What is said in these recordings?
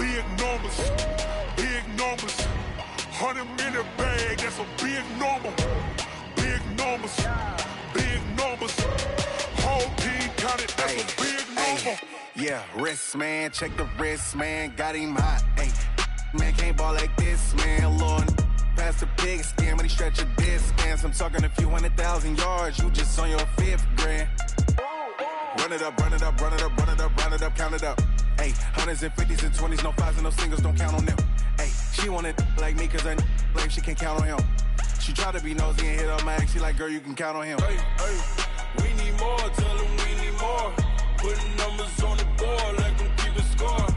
Big numbers, big numbers. 100-minute bag, that's a big number. Big numbers, big numbers. Whole team counted, that's a big number. Yeah, wrist, man, check the wrist, man. Got him hot, ayy. Man, can't ball like this, man. Lord, past the pig skin, but he stretch a distance. I'm talking a few 100,000 yards, you just on your 5th grand. Run it up, run it up, run it up, run it up, run it up, count it up. Ayy, 100s and 50s and 20s, no 5s and no singles, don't count on them. Ayy, she wanted like me, cause her blame, she can't count on him. She try to be nosy and hit up my ex, she like, girl, you can count on him. Hey, we need more, tell them we need more. Putting numbers on the board, like them keep a score.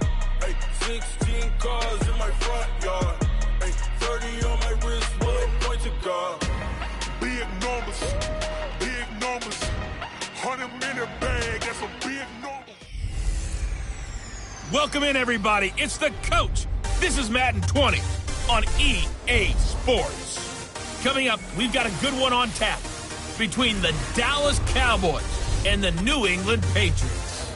Hey, 16 cars in my front yard. Hey, 30 on my wrist, bullet point to God. Big numbers, big numbers. 100-minute bag, that's a big number. Welcome in, everybody. It's the coach. This is Madden 20 on EA Sports. Coming up, we've got a good one on tap between the Dallas Cowboys and the New England Patriots.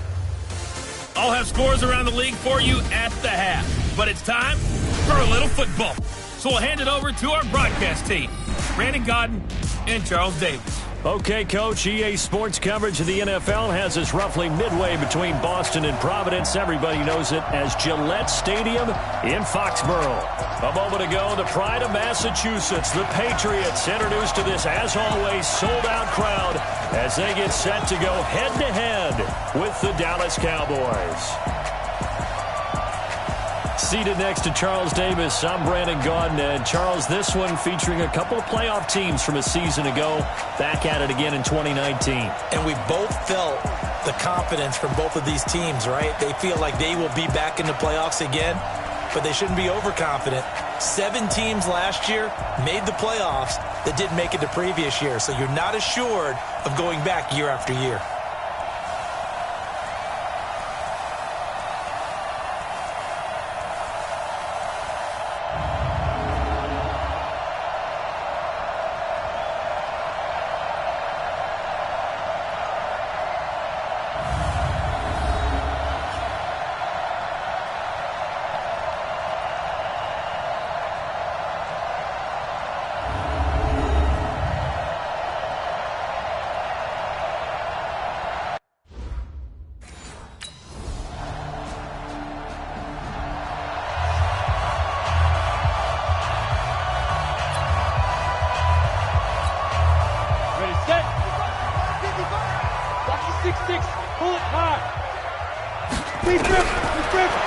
I'll have scores around the league for you at the half, but it's time for a little football. So we'll hand it over to our broadcast team, Brandon Godden and Charles Davis. Okay, Coach, EA Sports coverage of the NFL has us roughly midway between Boston and Providence. Everybody knows it as Gillette Stadium in Foxborough. A moment ago, the pride of Massachusetts, the Patriots, introduced to this, as always, sold-out crowd as they get set to go head-to-head with the Dallas Cowboys. Seated next to Charles Davis, I'm Brandon Godden. And Charles, this one featuring a couple of playoff teams from a season ago, back at it again in 2019. And we both felt the confidence from both of these teams, right? They feel like they will be back in the playoffs again, but they shouldn't be overconfident. 7 teams last year made the playoffs that didn't make it the previous year, so you're not assured of going back year after year.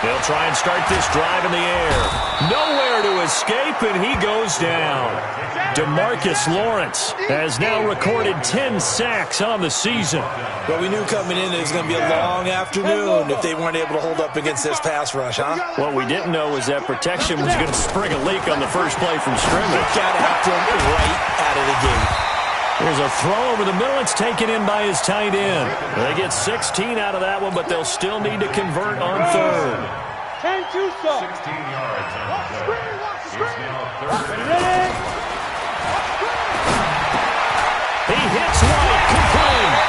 They'll try and start this drive in the air. Nowhere to escape, and he goes down. DeMarcus Lawrence has now recorded 10 sacks on the season. Well, we knew coming in it was going to be a long afternoon if they weren't able to hold up against this pass rush, huh? What we didn't know was that protection was going to spring a leak on the first play from scrimmage. Got after him right out of the gate. There's a throw over the middle. It's taken in by his tight end. They get 16 out of that one, but they'll still need to convert on third. 10-2 stop. 16 yards on the play. It's now third and He hits White, complete.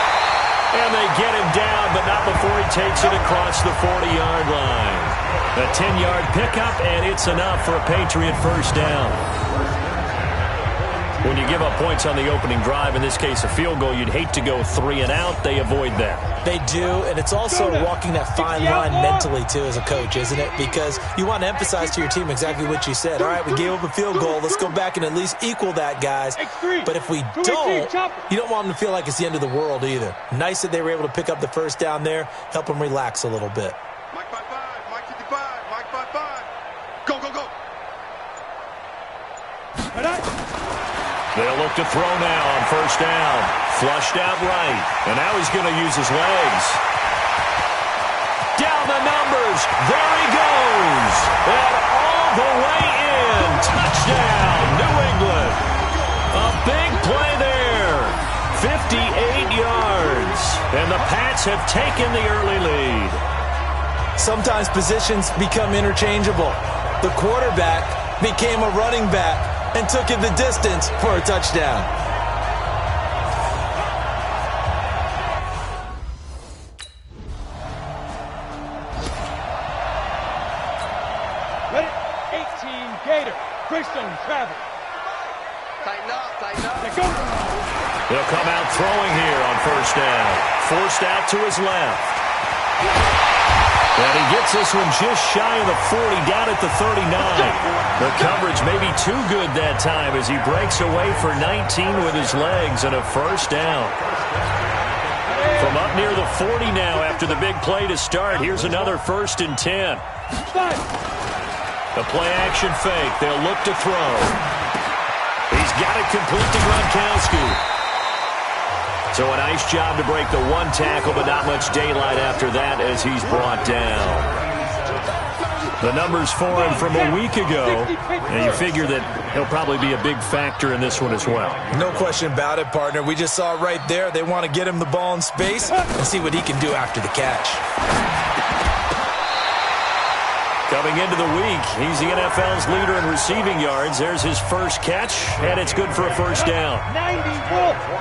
And they get him down, but not before he takes it across the 40-yard line. A 10-yard pickup, and it's enough for a Patriot first down. When you give up points on the opening drive, in this case a field goal, you'd hate to go 3 and out. They avoid that. They do, and it's also walking that fine line mentally, too, as a coach, isn't it? Because you want to emphasize to your team exactly what you said. All right, we gave up a field goal. Let's go back and at least equal that, guys. But if we don't, you don't want them to feel like it's the end of the world either. Nice that they were able to pick up the first down there, help them relax a little bit. Mike 5-5, Mike 55, Mike 5-5. Go, go, go. They'll look to throw now on first down. Flushed out right. And now he's going to use his legs. Down the numbers. There he goes. And all the way in. Touchdown, New England. A big play there. 58 yards. And the Pats have taken the early lead. Sometimes positions become interchangeable. The quarterback became a running back and took it the distance for a touchdown. Team Gator, Greystone travel. Tighten up, tighten up. Let's go. He'll come out throwing here on first down. Forced out to his left. And he gets this one just shy of the 40, down at the 39. The coverage may be too good that time as he breaks away for 19 with his legs and a first down. From up near the 40 now after the big play to start, here's another 1st and 10. The play-action fake. They'll look to throw. He's got it complete to Gronkowski. So a nice job to break the one tackle, but not much daylight after that as he's brought down. The numbers for him from a week ago, and you figure that he'll probably be a big factor in this one as well. No question about it, partner. We just saw right there. They want to get him the ball in space and see what he can do after the catch. Coming into the week, he's the NFL's leader in receiving yards. There's his first catch, and it's good for a first down.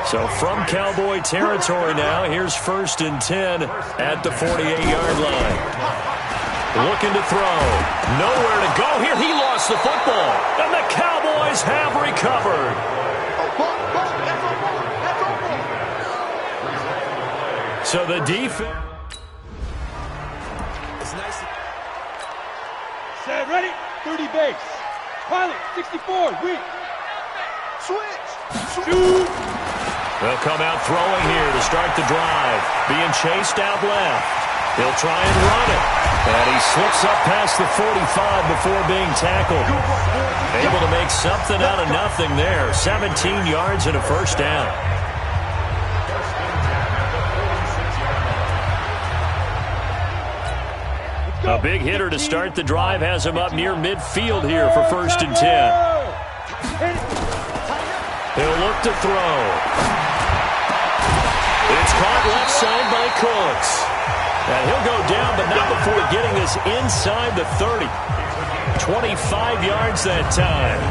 So from Cowboy territory now, here's 1st and 10 at the 48-yard line. Looking to throw. Nowhere to go here. He lost the football, and the Cowboys have recovered. So the defense... Set, ready, 30 base. Pilot, 64, weak. Switch. Shoot. They'll come out throwing here to start the drive. Being chased out left. He'll try and run it. And he slips up past the 45 before being tackled. Able to make something out of nothing there. 17 yards and a first down. A big hitter to start the drive has him up near midfield here for 1st and 10. He'll look to throw. It's caught left side by Cooks. And he'll go down, but not before getting this inside the 30. 25 yards that time.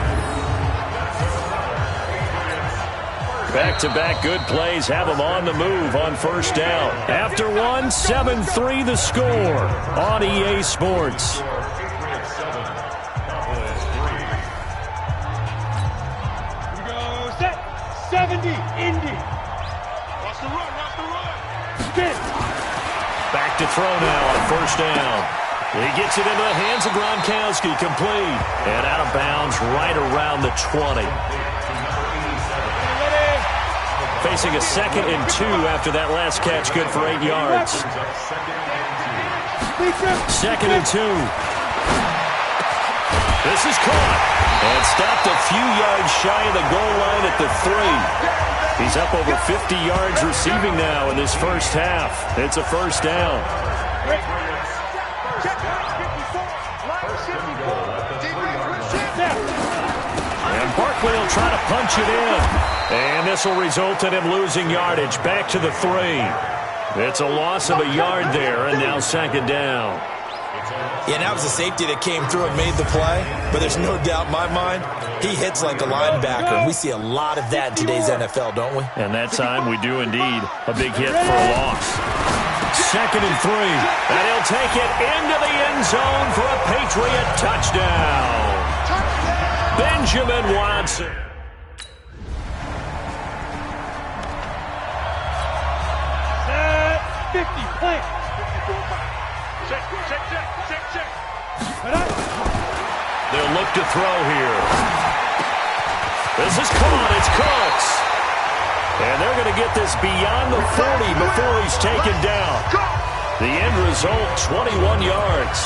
Back-to-back good plays have him on the move on first down. After one, 7-3 the score on EA Sports. Here we go, set, 70, Indy. Watch the run, watch the run. Spin. Back to throw now on first down. He gets it into the hands of Gronkowski, complete. And out of bounds right around the 20. Facing a 2nd and 2 after that last catch, good for 8 yards. 2nd and 2. This is caught. And stopped a few yards shy of the goal line at the 3. He's up over 50 yards receiving now in this first half. It's a first down. And Barkley will try to punch it in. And this will result in him losing yardage back to the 3. It's a loss of a yard there, and now 2nd down. Yeah, that was a safety that came through and made the play, but there's no doubt in my mind, he hits like a linebacker, and we see a lot of that in today's NFL, don't we? And that time we do indeed. A big hit for a loss. 2nd and 3, and he'll take it into the end zone for a Patriot touchdown. Benjamin Watson. Set, 50, plant. Check, check, check, check, check. They'll look to throw here. This is caught. It's Cooks. And they're going to get this beyond the 40 before he's taken down. The end result, 21 yards.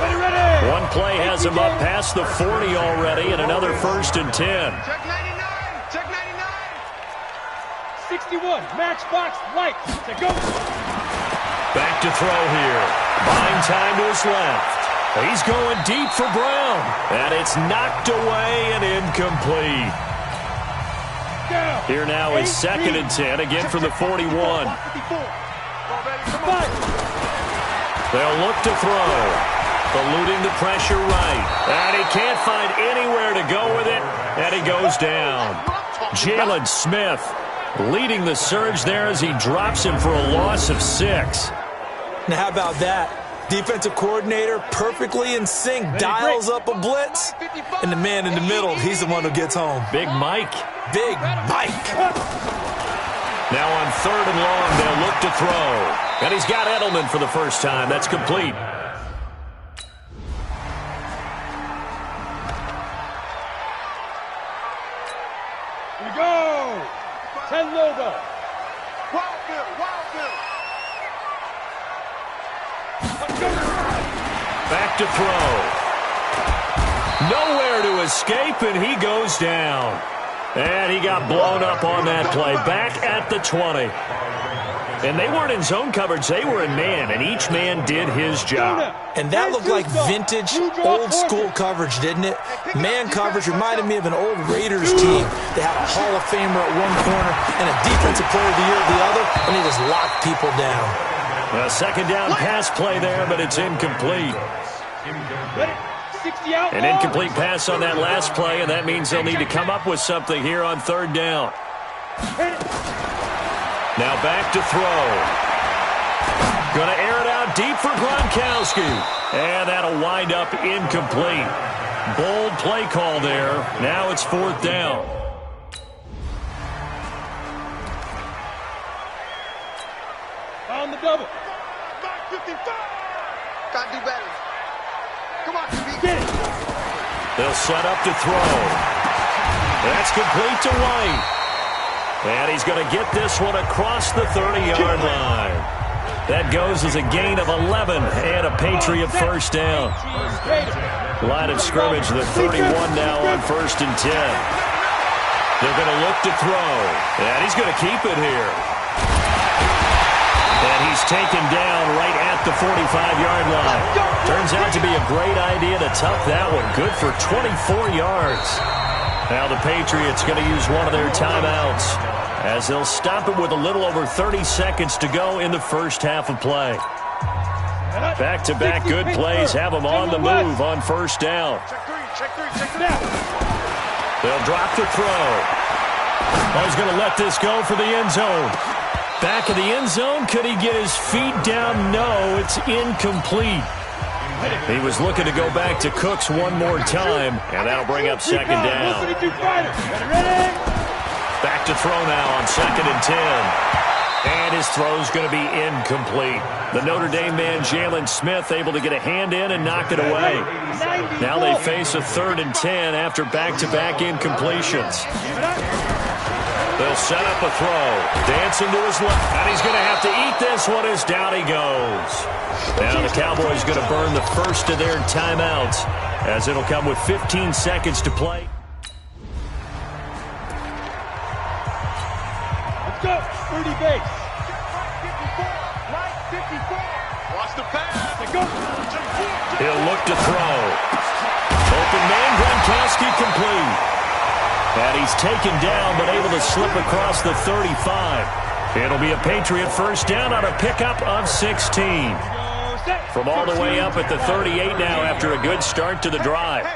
Ready. One play has him up past the 40 already, and another 1st and 10. Check 99, check 99. 61, matchbox, light, to go. Back to throw here. Buying time to his left. He's going deep for Brown. And it's knocked away and incomplete. Here now is 2nd and 10, again from the 41. They'll look to throw. Eluding the pressure right. And he can't find anywhere to go with it. And he goes down. Jalen Smith leading the surge there as he drops him for a loss of 6. Now, how about that? Defensive coordinator perfectly in sync, dials up a blitz, and the man in the middle, he's the one who gets home. Big Mike. Big Mike. Now on 3rd and long, they'll look to throw. And he's got Edelman for the first time. That's complete. Here we go. 10 logo. Back to throw. Nowhere to escape, and he goes down. And he got blown up on that play. Back at the 20. And they weren't in zone coverage. They were in man, and each man did his job. And that looked like vintage, old-school coverage, didn't it? Man coverage reminded me of an old Raiders team. They had a Hall of Famer at one corner and a Defensive Player of the Year at the other, and they just locked people down. A second down pass play there, but it's incomplete. An incomplete pass on that last play, and that means they'll need to come up with something here on 3rd down. Now back to throw. Going to air it out deep for Gronkowski. And that'll wind up incomplete. Bold play call there. Now it's 4th down. On the double. Gotta do better. Come on, QB. Get it. They'll set up to throw. That's complete to White. And he's going to get this one across the 30-yard line. That goes as a gain of 11 and a Patriot first down. Line of scrimmage, the 31 now on 1st and 10. They're going to look to throw. And he's going to keep it here. And he's taken down right at the 45-yard line. Turns out to be a great idea to tuck that one. Good for 24 yards. Now the Patriots going to use one of their timeouts as they'll stop it with a little over 30 seconds to go in the first half of play. Back-to-back good plays have them on the move on 1st down. They'll drop the throw. Oh, he's going to let this go for the end zone. Back of the end zone. Could he get his feet down? No, it's incomplete. He was looking to go back to Cooks one more time, and that'll bring up 2nd down. Back to throw now on 2nd and 10. And his throw's going to be incomplete. The Notre Dame man, Jalen Smith, able to get a hand in and knock it away. Now they face a 3rd and 10 after back-to-back incompletions. They'll set up a throw. Dancing to his left. And he's going to have to eat this one as down he goes. Now the Cowboys going to burn the first of their timeouts as it'll come with 15 seconds to play. Let's go. 30 base. Watch the pass. Let's go. He'll look to throw. Open man, Gronkowski complete. And he's taken down, but able to slip across the 35. It'll be a Patriot first down on a pickup of 16. From all the way up at the 38 now after a good start to the drive.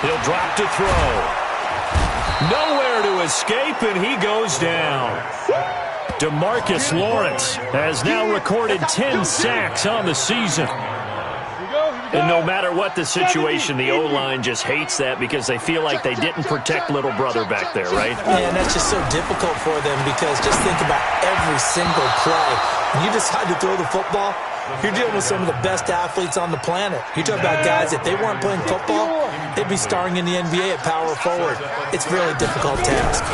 He'll drop to throw. Nowhere to escape, and he goes down. DeMarcus Lawrence has now recorded 10 sacks on the season. And no matter what the situation, the O-line just hates that because they feel like they didn't protect little brother back there, right? Man, that's just so difficult for them because just think about every single play. When you decide to throw the football, you're dealing with some of the best athletes on the planet. You're talking about guys, if they weren't playing football, they'd be starring in the NBA at power forward. It's a really difficult task.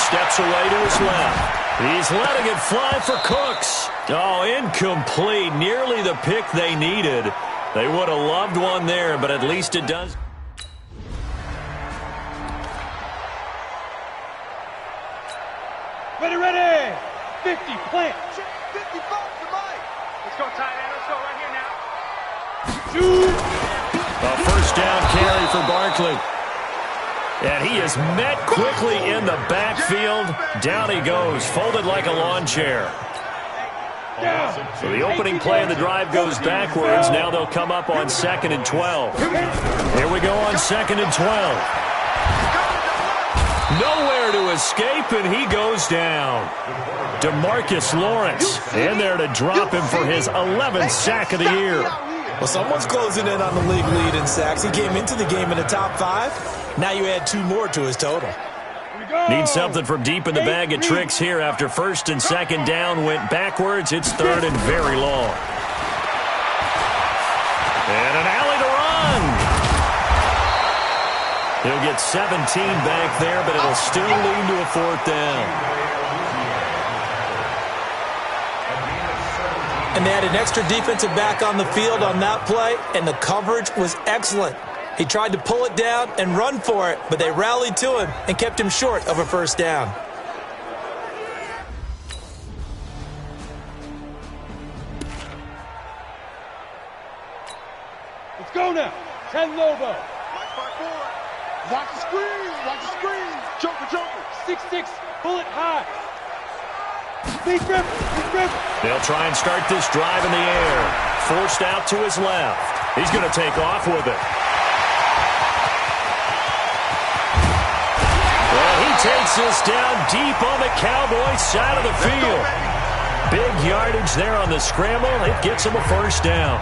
Steps away to his left. He's letting it fly for Cooks. Oh, incomplete. Nearly the pick they needed. They would have loved one there, but at least it does. Ready. 50, plant. 50 bucks to Mike. Let's go, tight end. Let's go right here now. Shoot. A first down carry for Barkley. And he is met quickly in the backfield. Down he goes, folded like a lawn chair. So the opening play of the drive goes backwards. Now they'll come up on 2nd and 12. Here we go on 2nd and 12. Nowhere to escape, and he goes down. DeMarcus Lawrence in there to drop him for his 11th sack of the year. Well, someone's closing in on the league lead in sacks. He came into the game in the top 5. Now you add 2 more to his total. Need something from deep in the bag of tricks here after first and second down went backwards. It's third and very long. And an alley to run. He'll get 17 back there, but it'll still lead to a 4th down. And they had an extra defensive back on the field on that play, and the coverage was excellent. He tried to pull it down and run for it, but they rallied to him and kept him short of a 1st down. Let's go now. 10 Lobo. Watch the screen. Watch the screen. Joker, Joker. 6-6. Bullet high. Big rip. Big rip. They'll try and start this drive in the air. Forced out to his left. He's going to take off with it. Takes this down deep on the Cowboys side of the field. Big yardage there on the scramble. It gets him a 1st down.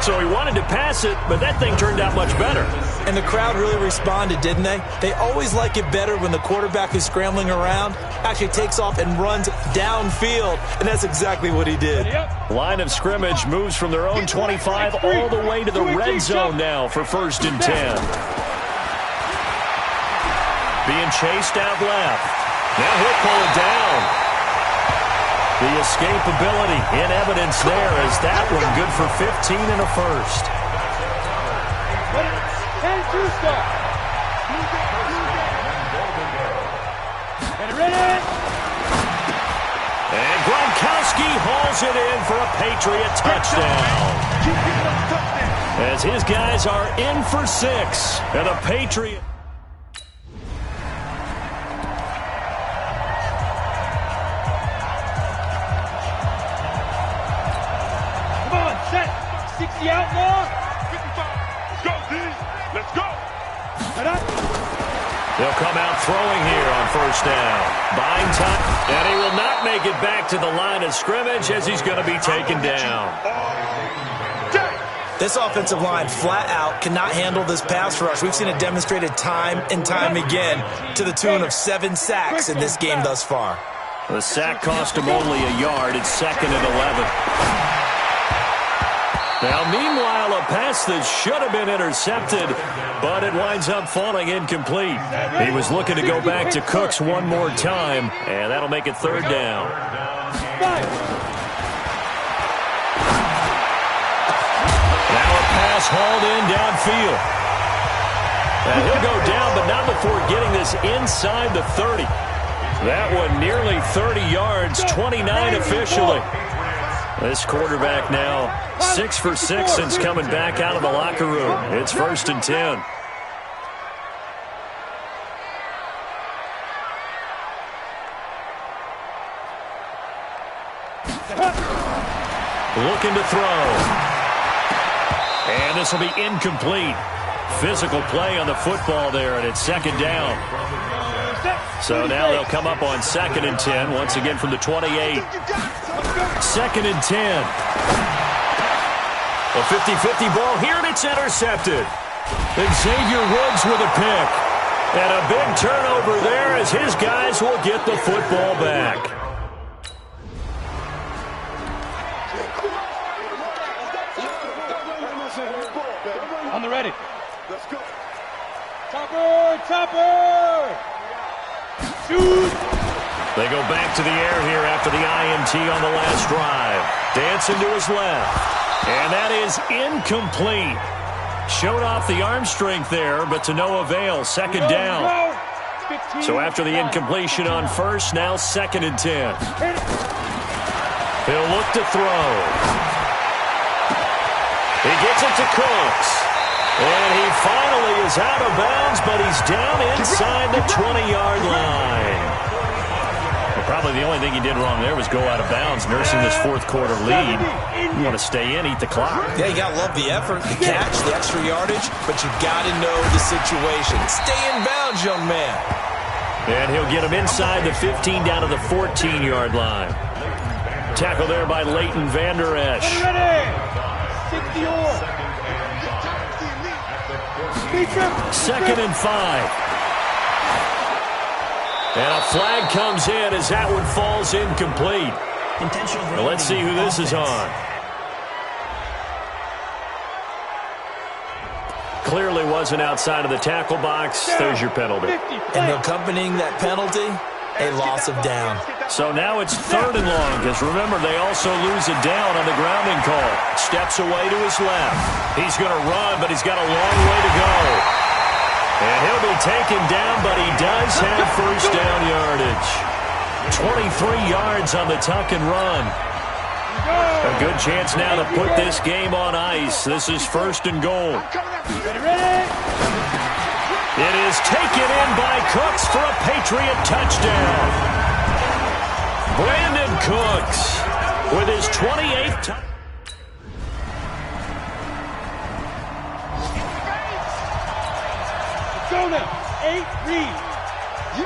So he wanted to pass it, but that thing turned out much better. And the crowd really responded, didn't they? They always like it better when the quarterback is scrambling around, actually takes off and runs downfield, and that's exactly what he did. Line of scrimmage moves from their own 25 all the way to the red zone now for 1st and 10. Being chased out left. Now he'll pull it down. The escapability in evidence there as that one good for 15 and a 1st. 10-2 start. Get ready. And Gronkowski hauls it in for a Patriot touchdown. As his guys are in for 6. And a Patriot. The outlaw. 55. Let's go, D. Let's go. They'll come out throwing here on 1st down. Buying time. And he will not make it back to the line of scrimmage as he's going to be taken down. This offensive line flat out cannot handle this pass rush. We've seen it demonstrated time and time again to the tune of 7 sacks in this game thus far. The sack cost him only a yard. It's 2nd and 11. Now, meanwhile, a pass that should have been intercepted, but it winds up falling incomplete. He was looking to go back to Cooks one more time, and that'll make it 3rd down. Now a pass hauled in downfield. And he'll go down, but not before getting this inside the 30. That one nearly 30 yards, 29 officially. This quarterback now 6 for 6 since coming back out of the locker room. It's 1st and 10. Looking to throw. And this will be incomplete. Physical play on the football there, and it's 2nd down. So now they'll come up on 2nd and 10, once again from the 28. 2nd and 10. A 50-50 ball here, and it's intercepted. Xavier Woods with a pick. And a big turnover there as his guys will get the football back. On the ready. Let's go. Topper! Topper! Shoot! They go back to the air here after the INT on the last drive. Dancing to his left. And that is incomplete. Showed off the arm strength there, but to no avail. 2nd down. So after the incompletion on 1st, now 2nd and 10. He'll look to throw. He gets it to Cooks. And he finally is out of bounds, but he's down inside the 20-yard line. Well, probably the only thing he did wrong there was go out of bounds, nursing this 4th quarter lead. You want to stay in, eat the clock. Yeah, you got to love the effort, the catch, the extra yardage, but you got to know the situation. Stay in bounds, young man. And he'll get him inside the 15 down to the 14-yard line. Tackle there by Leighton Vander Esch. Second and 5. And a flag comes in as that one falls incomplete. Well, let's see who this is on. Clearly wasn't outside of the tackle box. There's your penalty. And accompanying that penalty, a loss of down. So now it's 3rd and long, because remember, they also lose a down on the grounding call. Steps away to his left. He's going to run, but he's got a long way to go. And he'll be taken down, but he does have first down yardage. 23 yards on the tuck and run. A good chance now to put this game on ice. This is 1st and goal. It is taken in by Cooks for a Patriot touchdown. Brandon Cooks with his 28th touchdown. Go now. 8, read. You.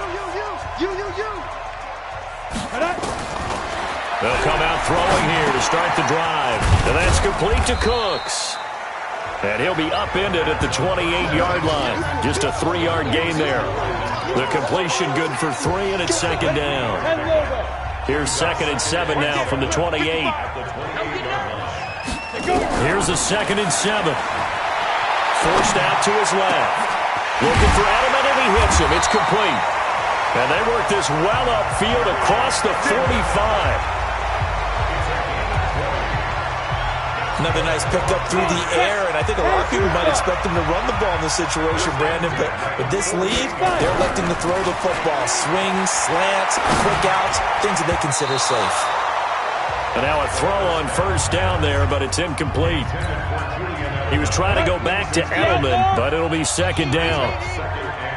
They'll come out throwing here to start the drive. And that's complete to Cooks. And he'll be upended at the 28-yard line. Just a 3-yard gain there. The completion good for 3, and it's 2nd down. Here's 2nd and 7 now from the 28. Here's a 2nd and 7. Forced out to his left. Looking for Edelman, and he hits him. It's complete. And they work this well upfield across the 45. Another nice pickup through the air, and I think a lot of people might expect them to run the ball in this situation, Brandon, but with this lead, they're electing to throw the football. Swings, slants, quick outs, things that they consider safe. And now a throw on 1st down there, but it's incomplete. He was trying to go back to Edelman, but it'll be 2nd down.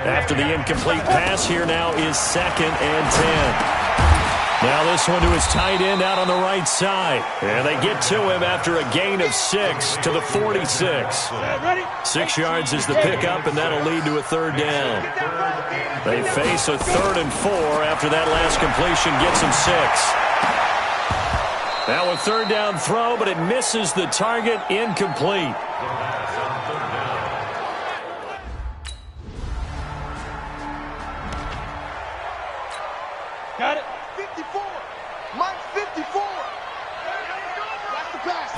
After the incomplete pass, here now is 2nd and 10. Now this one to his tight end out on the right side. And they get to him after a gain of 6 to the 46. 6 yards is the pickup, and that'll lead to a 3rd down. They face a 3rd and 4 after that last completion gets him 6. Now a 3rd down throw, but it misses the target, incomplete. Got it. 54. Mike 54. That's the pass.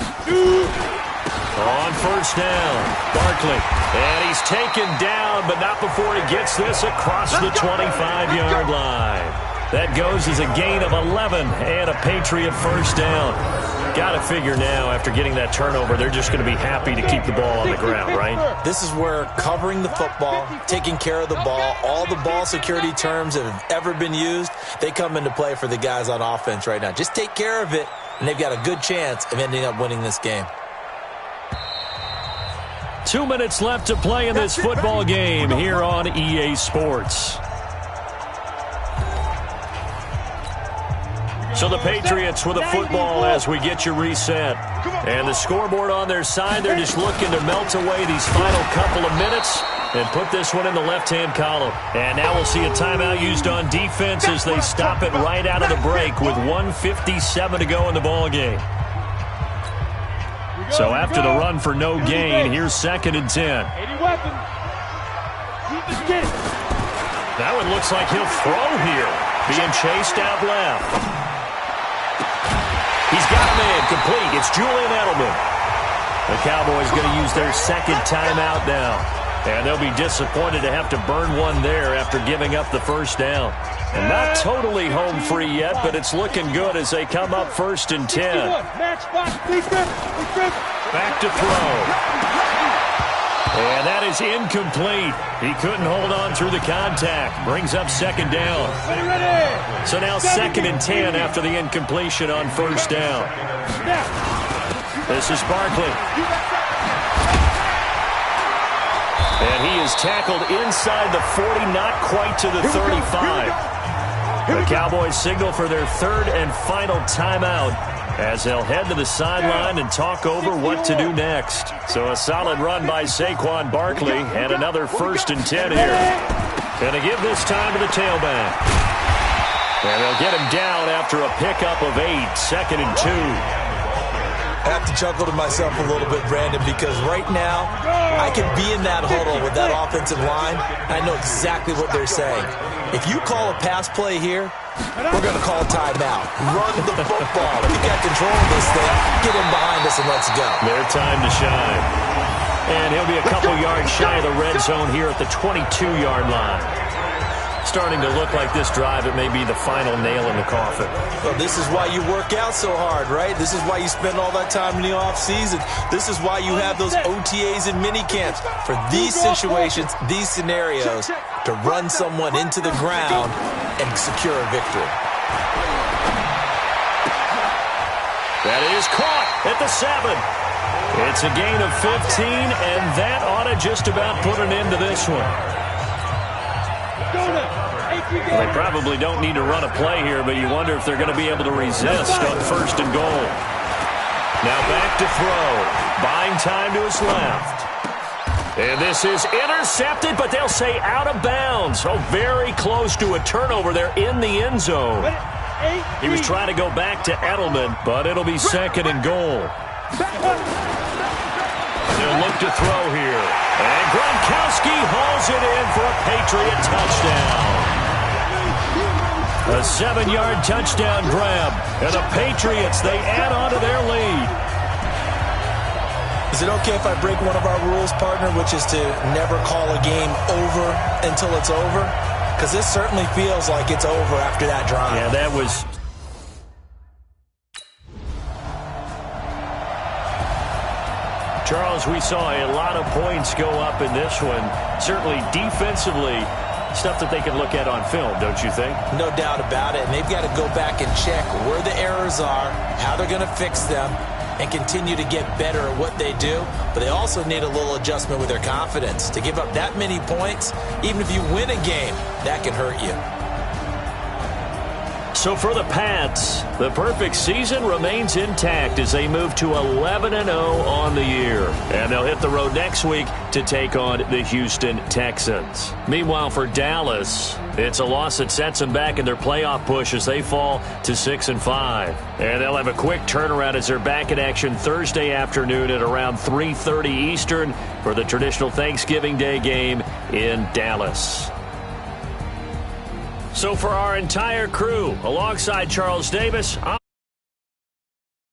On 1st down, Barkley. And he's taken down, but not before he gets this across the 25-yard line. That goes as a gain of 11 and a Patriot 1st down. Got to figure now, after getting that turnover, they're just going to be happy to keep the ball on the ground, right? This is where covering the football, taking care of the ball, all the ball security terms that have ever been used, they come into play for the guys on offense right now. Just take care of it, and they've got a good chance of ending up winning this game. 2 minutes left to play in this football game here on EA Sports. So the Patriots with a football as we get you reset. And the scoreboard on their side, they're just looking to melt away these final couple of minutes and put this one in the left-hand column. And now we'll see a timeout used on defense as they stop it right out of the break with 1:57 to go in the ball game. So after the run for no gain, here's 2nd and 10. That one looks like he'll throw here, being chased out left. He's got him in, complete. It's Julian Edelman. The Cowboys going to use their 2nd timeout now. And they'll be disappointed to have to burn one there after giving up the 1st down. And not totally home free yet, but it's looking good as they come up 1st and 10. Back to throw. And that is incomplete. He couldn't hold on through the contact. Brings up 2nd down. So now 2nd and 10 after the incompletion on 1st down. This is Barkley. And he is tackled inside the 40, not quite to the 35. The Cowboys signal for their 3rd and final timeout as they'll head to the sideline and talk over what to do next. So a solid run by Saquon Barkley and another 1st and 10 here. And to give this time to the tailback. And they'll get him down after a pickup of 8, 2nd and 2. I have to chuckle to myself a little bit, Brandon, because right now I could be in that huddle with that offensive line. I know exactly what they're saying. If you call a pass play here, we're going to call a timeout. Run the football. If you got control of this thing, get him behind us and let's go. Their time to shine. And he'll be a couple yards shy of the red zone here at the 22-yard line. Starting to look like this drive, it may be the final nail in the coffin. Well, this is why you work out so hard, right? This is why you spend all that time in the offseason. This is why you have those OTAs and mini camps. For these situations, these scenarios, to run someone into the ground and secure a victory. That is caught at the 7. It's a gain of 15, and that ought to just about put an end to this one. Well, they probably don't need to run a play here, but you wonder if they're going to be able to resist on 1st and goal. Now back to throw. Buying time to his left. And this is intercepted, but they'll say out of bounds. Oh, very close to a turnover there in the end zone. He was trying to go back to Edelman, but it'll be 2nd and goal. They'll look to throw here. And Gronkowski hauls it in for a Patriot touchdown. A 7-yard touchdown grab. And the Patriots, they add on to their lead. Is it okay if I break one of our rules, partner, which is to never call a game over until it's over? Because this certainly feels like it's over after that drive. Yeah, that was... Charles, we saw a lot of points go up in this one. Certainly defensively, stuff that they can look at on film, don't you think? No doubt about it. And they've got to go back and check where the errors are, how they're going to fix them, and continue to get better at what they do. But they also need a little adjustment with their confidence. To give up that many points, even if you win a game, that can hurt you. So for the Pats, the perfect season remains intact as they move to 11-0 on the year. And they'll hit the road next week to take on the Houston Texans. Meanwhile, for Dallas, it's a loss that sets them back in their playoff push as they fall to 6-5. And they'll have a quick turnaround as they're back in action Thursday afternoon at around 3:30 Eastern for the traditional Thanksgiving Day game in Dallas. So for our entire crew, alongside Charles Davis,